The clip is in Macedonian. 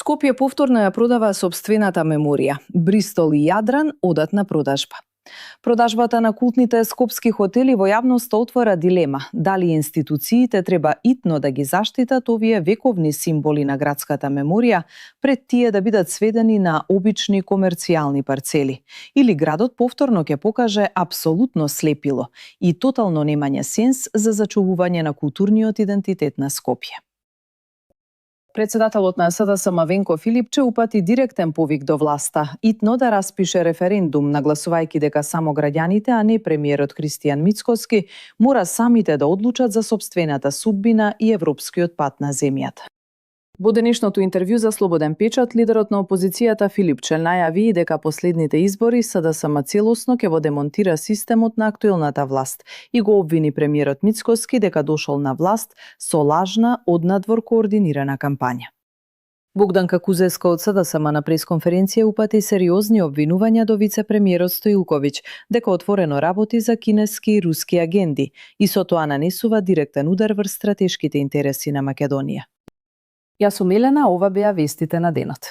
Скопје повторно ја продава сопствената меморија. Бристол и Јадран одат на продажба. Продажбата на култните скопски хотели во јавноста отвора дилема дали институциите треба итно да ги заштитат овие вековни символи на градската меморија пред тие да бидат сведени на обични комерцијални парцели, или градот повторно ќе покаже апсолутно слепило и тотално немање сенс за зачувување на културниот идентитет на Скопје. Председателот на СДСМ Венко Филипче упати директен повик до власта итно да распише референдум, нагласувајќи дека само граѓаните, а не премиерот Кристијан Мицкоски, мора самите да одлучат за сопствената судбина и европскиот пат на земјата. Во денешното интервју за Слободен печат, лидерот на опозицијата Филипче најави дека последните избори СДСМ целосно ќе го демонтира системот на актуелната власт и го обвини премиерот Мицкоски дека дошол на власт со лажна, однадвор координирана кампања. Богданка Кузеска од СДСМ на пресконференција упати сериозни обвинувања до вице-премиерот Стоилковиќ дека отворено работи за кинески и руски агенди и со тоа нанесува директен удар врз стратешките интереси на Македонија. Јас сум Елена, ова беа вестите на денот.